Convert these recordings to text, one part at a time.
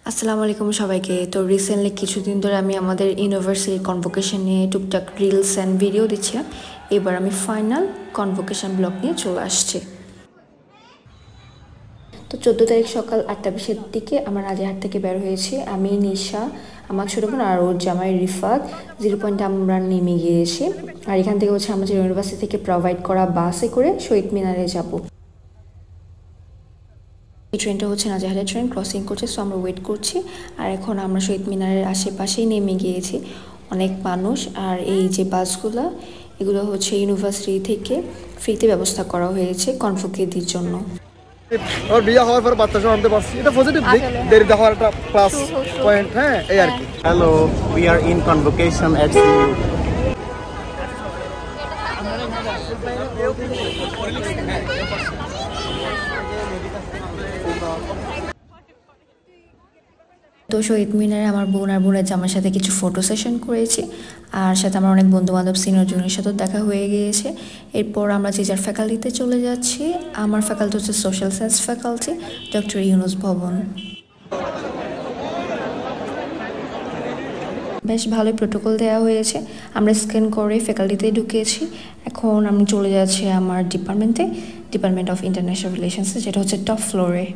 আসসালামু আলাইকুম সবাইকে। তো রিসেন্টলি কিছুদিন ধরে আমি আমাদের ইউনিভার্সিটি কনভোকেশন নিয়ে টুকটাক রিলস অ্যান্ড ভিডিও দিচ্ছিলাম। এবার আমি ফাইনাল কনভোকেশন ব্লগ নিয়ে চলে আসছি। তো 14 তারিখ সকাল 8:20-এর দিকে আমরা রাজারহাট থেকে বের হয়েছি। আমি, নিশা, আমার ছোটো বোন আর ওর জামাই রিফাত 0 পয়েন্টে আমরা নেমে গিয়েছি। আর এখান থেকে হচ্ছে আমাদের ইউনিভার্সিটি থেকে প্রোভাইড করা বাসে করে শহীদ মিনারে যাব। এই ট্রেনটা হচ্ছে রাজারহাটের ট্রেন, ক্রসিং করছে, সো আমরা ওয়েট করছি। আর এখন আমরা শহীদ মিনারের আশেপাশেই নেমে গিয়েছি। অনেক মানুষ। আর এই যে বাসগুলো, এগুলো হচ্ছে ইউনিভার্সিটি থেকে ফ্রিতে ব্যবস্থা করা হয়েছে কনভোকেদের জন্য। আর বিয়ে হওয়ার পর বাচ্চা সহ আনতে পারছি, এটা পজিটিভ দিক। দেরি দেওয়ার একটা প্লাস পয়েন্ট। হ্যাঁ, এই আর কি। Hello, we are in convocation at CU. তো শহীদ মিনারে আমার বোন আর বোনের জামার সাথে কিছু ফটো সেশন করেছি। আর সাথে আমার অনেক বন্ধু বান্ধব সিনিয়র জুনিয়র সাথেও দেখা হয়ে গিয়েছে। এরপর আমরা যে যার ফ্যাকাল্টিতে চলে যাচ্ছি। আমার ফ্যাকাল্টি হচ্ছে social science faculty, doctor Yunus ভবন। বেশ ভালোই প্রোটোকল দেওয়া হয়েছে। আমরা স্ক্যান করে ফ্যাকাল্টিতে ঢুকেছি। এখন আমি চলে যাচ্ছি আমার ডিপার্টমেন্ট অফ ইন্টারন্যাশনাল রিলেশনসে, যেটা হচ্ছে টপ ফ্লোরে।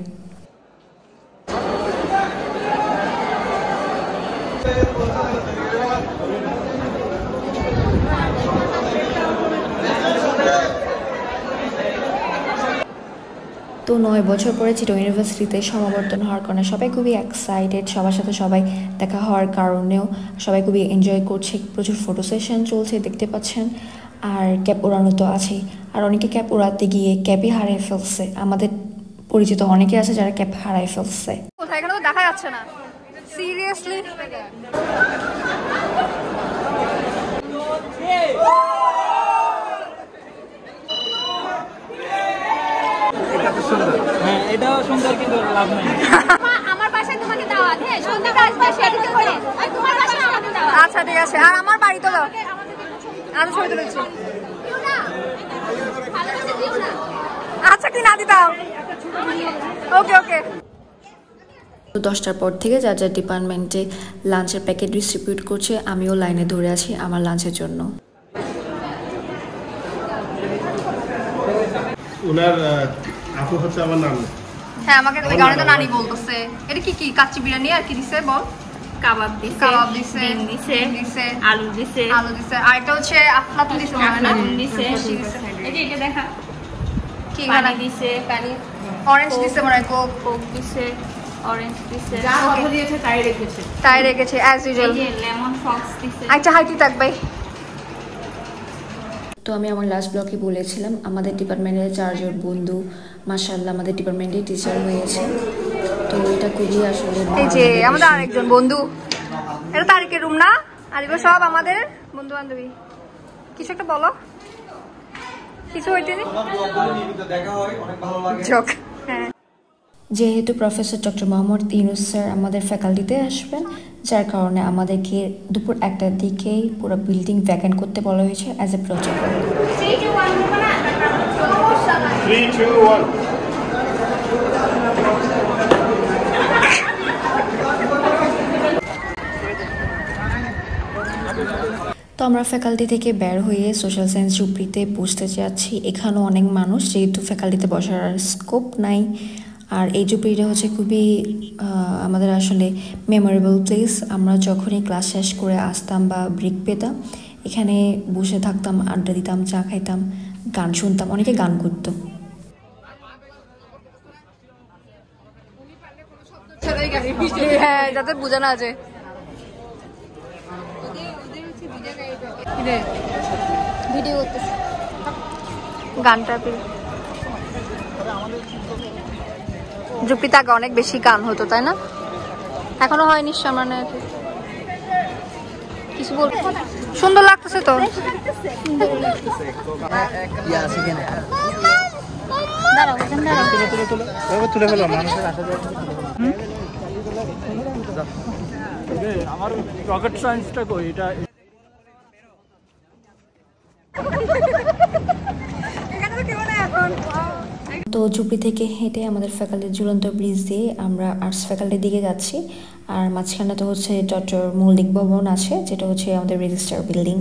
তো 9 বছর পরে চিটং ইউনিভার্সিটিতে সমাবর্তন হওয়ার কারণে সবাই খুবই এক্সাইটেড। সবার সাথে সবাই দেখা হওয়ার কারণেও সবাই খুবই এনজয় করছে। প্রচুর ফটো সেশন চলছে, দেখতে পাচ্ছেন। আর ক্যাপ ওড়ানো তো আছেই। আর অনেকে ক্যাপ ওড়াতে গিয়ে ক্যাপই হারিয়ে ফেলছে। আমাদের পরিচিত অনেকে আছে যারা ক্যাপ হারায় ফেলছে। কোথায়, এখানে তো দেখা যাচ্ছে না। সিরিয়াসলি হ্যাঁ, এটাও সুন্দর, কিন্তু লাভ নাই। আমার বাসায় তোমাকে দাওয়াত, হ্যাঁ সন্ধ্যাটা আসবে সেদিন করে। আর তোমার বাসায় আমাদের দাওয়াত। আচ্ছা ঠিক আছে। আর আমার বাড়ি তো দাও। আমি ছবি তুলেছি। আচ্ছা, কি না দিতাম। ওকে ওকে। তো 10টার পর থেকে যার যার ডিপার্টমেন্টে লাঞ্চের প্যাকেট ডিস্ট্রিবিউট করছে। আমিও লাইনে ধরে আছি আমার লাঞ্চের জন্য। ওনার আপু হচ্ছে আমার নাম। হ্যাঁ, আমাকে এই গানে তো নানি বলতেছে। এটা কি কি কাচ্চি বিরিয়ানি আর কি দিছে বল? কাবাব দিছে, ডিম দিছে, আলু দিছে, আর এটা হচ্ছে আফলাতুন দিছে না? আফলাতুন দিছে। এই যে এটা দেখা, কি পানি দিছে, পানি, অরেঞ্জ দিছে, মানে কোক কোক দিছে, অরেঞ্জ দিছে, যা কথা দিয়েছে তাই রেখেছে অ্যাজ ইউজুয়াল। এই যে লেমন ফক্স দিছে। আচ্ছা, হাইটি থাকবে। তো আমি আমার লাস্ট ব্লগে বলেছিলাম আমাদের ডিপার্টমেন্টের 4 জন বন্ধু মাশাআল্লাহ আমাদের ডিপার্টমেন্টে টিচার হয়েছে। তো এটা খুবই আসলে এই যে আমাদের আরেকজন বন্ধু, এটা তারিকের রুম না? আর এগুলো সব আমাদের বন্ধু বান্ধবী। কিছু একটা বলো, কিছু হইতে নি জোক। হ্যাঁ, যেহেতু professor doctor Mohammad Yunus sir আমাদের ফ্যাকাল্টিতে আসবেন, যার কারণে আমাদেরকে দুপুর 1টার দিকেই পুরো বিল্ডিং ভ্যাকেন্ট করতে বলা হয়েছে অ্যাজ এ প্রটোকল। 3, 2, 1। তো আমরা ফ্যাকাল্টি থেকে বের হয়ে সোশ্যাল সায়েন্স জুপড়িতে বসতে যাচ্ছি। এখানেও অনেক মানুষ, যেহেতু ফ্যাকাল্টিতে বসার স্কোপ নাই। আর এই জুপড়িটা হচ্ছে খুবই আমাদের আসলে মেমোরেবল প্লেস। আমরা যখনই ক্লাস শেষ করে আসতাম বা ব্রেক পেতাম, এখানে বসে থাকতাম, আড্ডা দিতাম, চা খাইতাম, গান শুনতাম। অনেকে গান করতো। হ্যাঁ, যাতে বোঝা না যায়। ভিডিও করতেছে গানটা। জুপিতে আগে অনেক বেশি গান হতো, তাই না? এখনো হয় নিশ্চয়, মানে কিছু বল। সুন্দর লাগতেছে তো। তুলে ফেলো, মানুষের আসা যায়। আমার রকেট সায়েন্সটা কই? এটা তো তো ঝুপড়ি থেকে হেঁটে আমাদের ফ্যাকাল্টির ঝুলন্ত ব্রিজ দিয়ে আমরা আর্টস ফ্যাকাল্টির দিকে যাচ্ছি। আর মাঝখানে তো হচ্ছে ডক্টর মৌলিক ভবন আছে, যেটা হচ্ছে আমাদের রেজিস্ট্রার বিল্ডিং।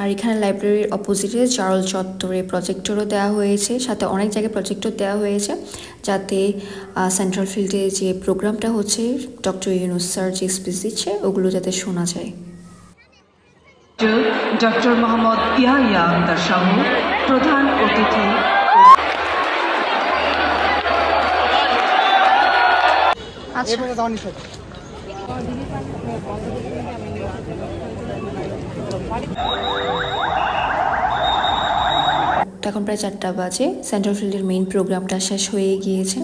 আর এখানে লাইব্রেরির অপোজিটে চার্ল চত্বরে প্রজেক্টরও দেওয়া হয়েছে, সাথে অনেক জায়গায় প্রজেক্টর দেওয়া হয়েছে, যাতে সেন্ট্রাল ফিল্ডে যে প্রোগ্রামটা হচ্ছে ডক্টর ইউনুস স্যার যে স্পিচ দিচ্ছে ওগুলো যাতে শোনা যায়। ডক্টর মোহাম্মদ ইয়াহিয়া আখতার সহ প্রধান অতিথি। এখন প্রায় 4টা বাজে, সেন্ট্রাল ফিল্ডের মেইন প্রোগ্রামটা শেষ হয়ে গিয়েছে।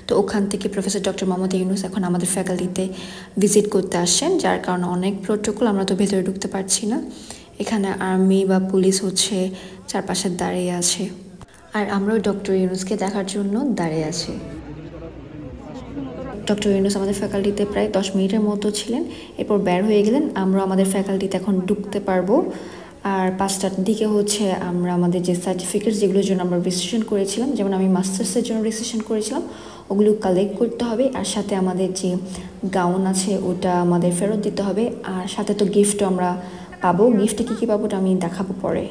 তো ওখান থেকে প্রফেসর ডক্টর মোহাম্মদ ইউনুস এখন আমাদের ফ্যাকাল্টিতে ভিজিট করতে আসছেন, যার কারণে অনেক প্রোটোকল, আমরা তো ভেতরে ঢুকতে পারছি না। এখানে আর্মি বা পুলিশ হচ্ছে চারপাশে দাঁড়িয়ে আছে, আর আমরাও ডক্টর ইউনুসকে দেখার জন্য দাঁড়িয়ে আছি। ডক্টর ইউনুস আমাদের ফ্যাকাল্টিতে প্রায় 10 মিনিটের মতো ছিলেন, এরপর বের হয়ে গেলেন। আমরা আমাদের ফ্যাকাল্টিতে এখন ঢুকতে পারবো। আর 5টার দিকে হচ্ছে আমরা আমাদের যে সার্টিফিকেট যেগুলোর জন্য আমরা রেজিস্ট্রেশন করেছিলাম, যেমন আমি মাস্টার্সের জন্য রেজিস্ট্রেশন করেছিলাম, ওগুলো কালেক্ট করতে হবে। আর সাথে আমাদের যে গাউন আছে ওটা আমাদের ফেরত দিতে হবে। আর সাথে তো গিফটও আমরা পাবো। গিফটে কী কী পাবো ওটা আমি দেখাবো পরে।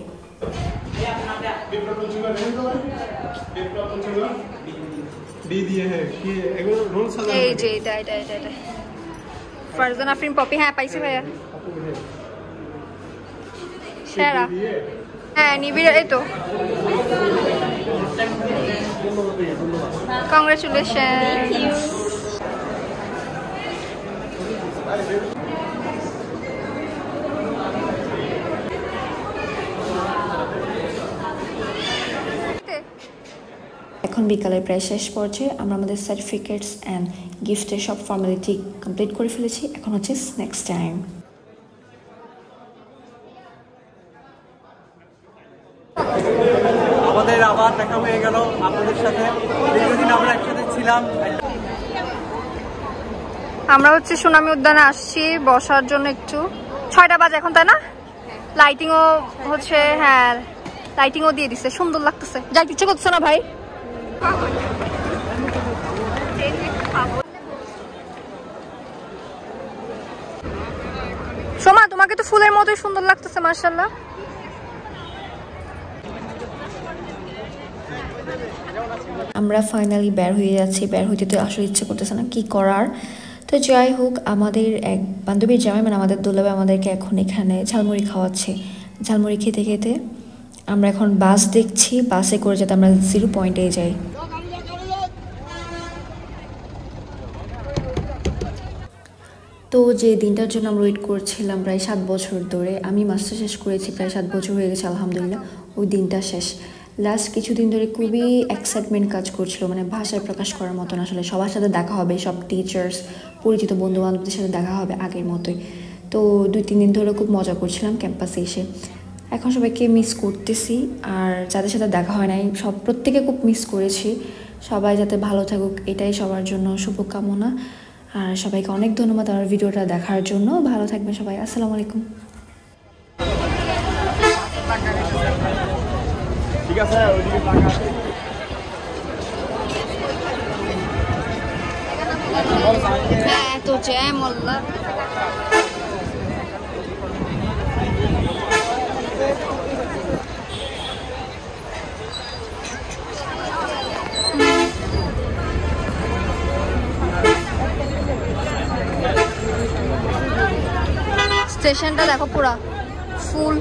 এই যে এটা ফারজানা আফরিন পপি। হ্যাঁ পাইছি ভাইয়া, সেরা। হ্যাঁ নিবিড়, এই তো কংগ্রেচুলেশন। এখন বিকালের প্রায় শেষ পর্যায়ে আমরা আমাদের সার্টিফিকেটস অ্যান্ড গিফটের সব ফর্মালিটি কমপ্লিট করে ফেলেছি। এখন হচ্ছে স্ন্যাক্স টাইম। আমাদের আবার দেখা হয়ে গেল আপনাদের সাথে, দীর্ঘদিন আমরা একসাথে ছিলাম। আমরা হচ্ছে সুনামি উদ্যানে আসছি বসার জন্য। একটু 6টা বাজে এখন, তাই না? লাইটিংও হচ্ছে, হ্যাঁ লাইটিংও দিয়ে দিচ্ছে, সুন্দর লাগতেছে। যাইতে ইচ্ছে করছে না ভাই? সোমা তোমাকে তো ফুলের মতোই সুন্দর লাগতেছে, মাশাআল্লাহ। আমরা ফাইনালি বের হয়ে যাচ্ছি। বের হইতে তো আসলে ইচ্ছে করতেছে না, কি করার। তো যাই হোক, আমাদের এক বান্ধবীর জামাই, মানে আমাদের দুলাভাই আমাদেরকে এখন এখানে ঝালমুড়ি খাওয়াচ্ছে। ঝালমুড়ি খেতে খেতে আমরা এখন বাস দেখছি, বাসে করে যাতে আমরা 0 পয়েন্টে যাই। তো যে দিনটার জন্য আমরা ওয়েট করছিলাম প্রায় 7 বছর ধরে, আমি মাস্টার শেষ করেছি প্রায় 7 বছর হয়ে গেছে আলহামদুলিল্লাহ, ওই দিনটা শেষ। লাস্ট কিছুদিন ধরে খুবই এক্সাইটমেন্ট কাজ করছিল, মানে ভাষায় প্রকাশ করার মতন। আসলে সবার সাথে দেখা হবে, সব টিচার্স, পরিচিত বন্ধু বান্ধবদের সাথে দেখা হবে আগের মতোই। তো 2-3 দিন ধরে খুব মজা করছিলাম ক্যাম্পাসে এসে। এখন সবাইকে মিস করতেছি, আর যাদের সাথে দেখা হয় নাই প্রত্যেকে খুব মিস করেছি। সবাই যাতে ভালো থাকুক, এটাই সবার জন্য শুভকামনা। আর সবাইকে অনেক ধন্যবাদ আমার ভিডিওটা দেখার জন্য। ভালো থাকবেন সবাই, আসসালামু আলাইকুম। ঠিক আছে, ওইদিকে টাকা আছে। হ্যাঁ তো জ্যাম আল্লাহ। স্টেশনটা দেখো পুরা ফুল।